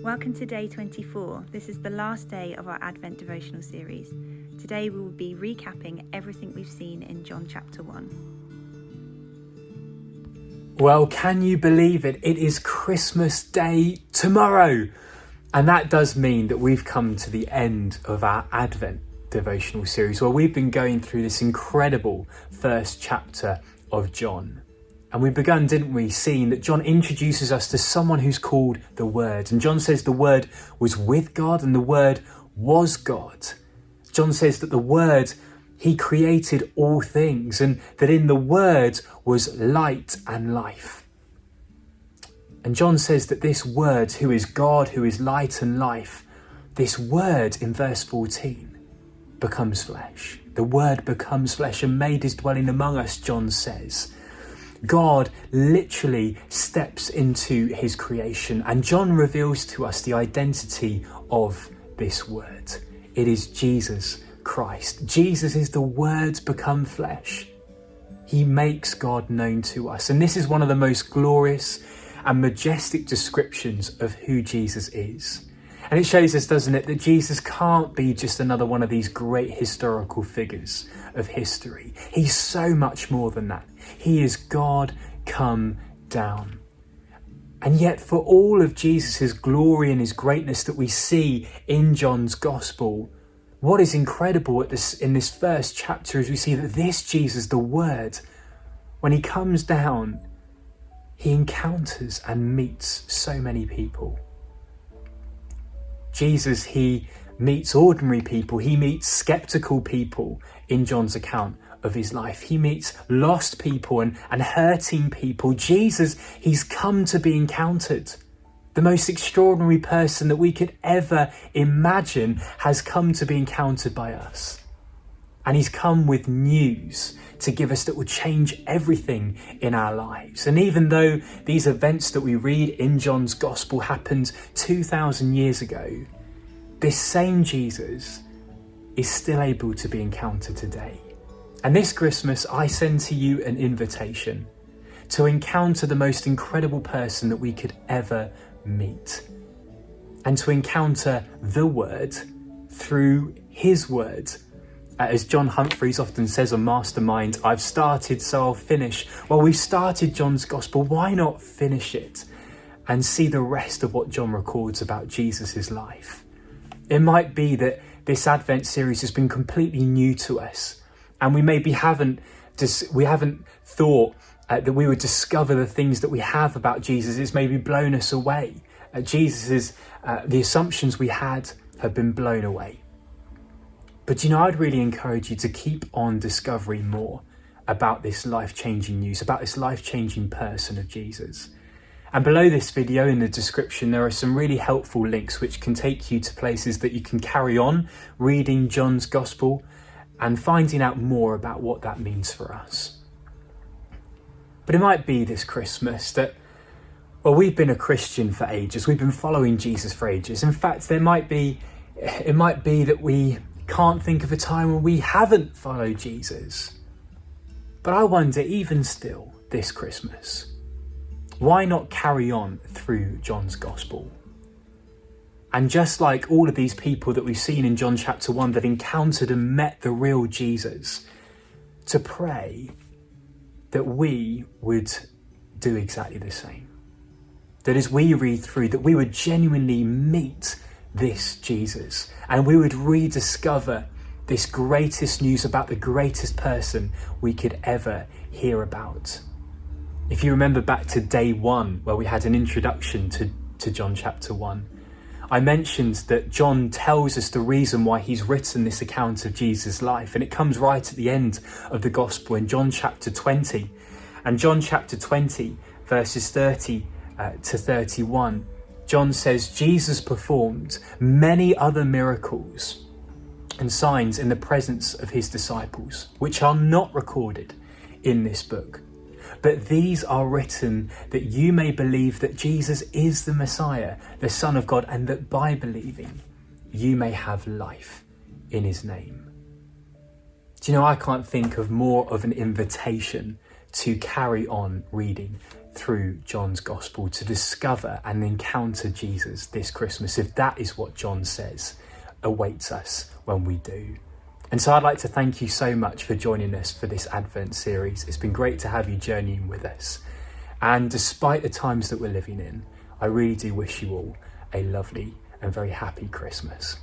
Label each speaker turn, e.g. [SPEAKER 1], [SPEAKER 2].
[SPEAKER 1] Welcome to day 24. This is the last day of our Advent devotional series. Today we will be recapping everything we've seen in John chapter 1.
[SPEAKER 2] Well, can you believe it? It is Christmas Day tomorrow. And that does mean that we've come to the end of our Advent devotional series, where we've been going through this incredible first chapter of John. And we've begun, didn't we, seeing that John introduces us to someone who's called the Word. And John says the Word was with God and the Word was God. John says that the Word, he created all things, and that in the Word was light and life. And John says that this Word, who is God, who is light and life, this Word in verse 14 becomes flesh. The Word becomes flesh and made his dwelling among us, John says. God literally steps into his creation, and John reveals to us the identity of this Word. It is Jesus Christ. Jesus is the Word become flesh. He makes God known to us. And this is one of the most glorious and majestic descriptions of who Jesus is. And it shows us, doesn't it, that Jesus can't be just another one of these great historical figures of history. He's so much more than that. He is God come down. And yet for all of Jesus' glory and his greatness that we see in John's gospel, what is incredible in this first chapter is we see that this Jesus, the Word, when he comes down, he encounters and meets so many people. Jesus, he meets ordinary people. He meets skeptical people in John's account of his life. He meets lost people and hurting people. Jesus, he's come to be encountered. The most extraordinary person that we could ever imagine has come to be encountered by us. And he's come with news to give us that will change everything in our lives. And even though these events that we read in John's gospel happened 2,000 years ago, this same Jesus is still able to be encountered today. And this Christmas, I send to you an invitation to encounter the most incredible person that we could ever meet, and to encounter the Word through his Word. As John Humphreys often says on Mastermind, I've started, so I'll finish. Well, we've started John's gospel. Why not finish it and see the rest of what John records about Jesus' life? It might be that this Advent series has been completely new to us, and we maybe haven't thought that we would discover the things that we have about Jesus. It's maybe blown us away. The assumptions we had have been blown away. But I'd really encourage you to keep on discovering more about this life-changing news, about this life-changing person of Jesus. And below this video in the description, there are some really helpful links which can take you to places that you can carry on reading John's Gospel and finding out more about what that means for us. But it might be this Christmas that, well, we've been a Christian for ages. We've been following Jesus for ages. In fact, it might be that we can't think of a time when we haven't followed Jesus. But I wonder, even still, this Christmas, why not carry on through John's Gospel? And just like all of these people that we've seen in John chapter 1 that encountered and met the real Jesus, to pray that we would do exactly the same. That as we read through, that we would genuinely meet this Jesus, and we would rediscover this greatest news about the greatest person we could ever hear about. If you remember back to day 1, where we had an introduction to John chapter 1, I mentioned that John tells us the reason why he's written this account of Jesus' life, and it comes right at the end of the gospel in John chapter 20. And John chapter 20, verses 30 to 31, John says, Jesus performed many other miracles and signs in the presence of his disciples, which are not recorded in this book. But these are written that you may believe that Jesus is the Messiah, the Son of God, and that by believing you may have life in his name. I can't think of more of an invitation to carry on reading through John's Gospel, to discover and encounter Jesus this Christmas, if that is what John says awaits us when we do. And so I'd like to thank you so much for joining us for this Advent series. It's been great to have you journeying with us. And despite the times that we're living in, I really do wish you all a lovely and very happy Christmas.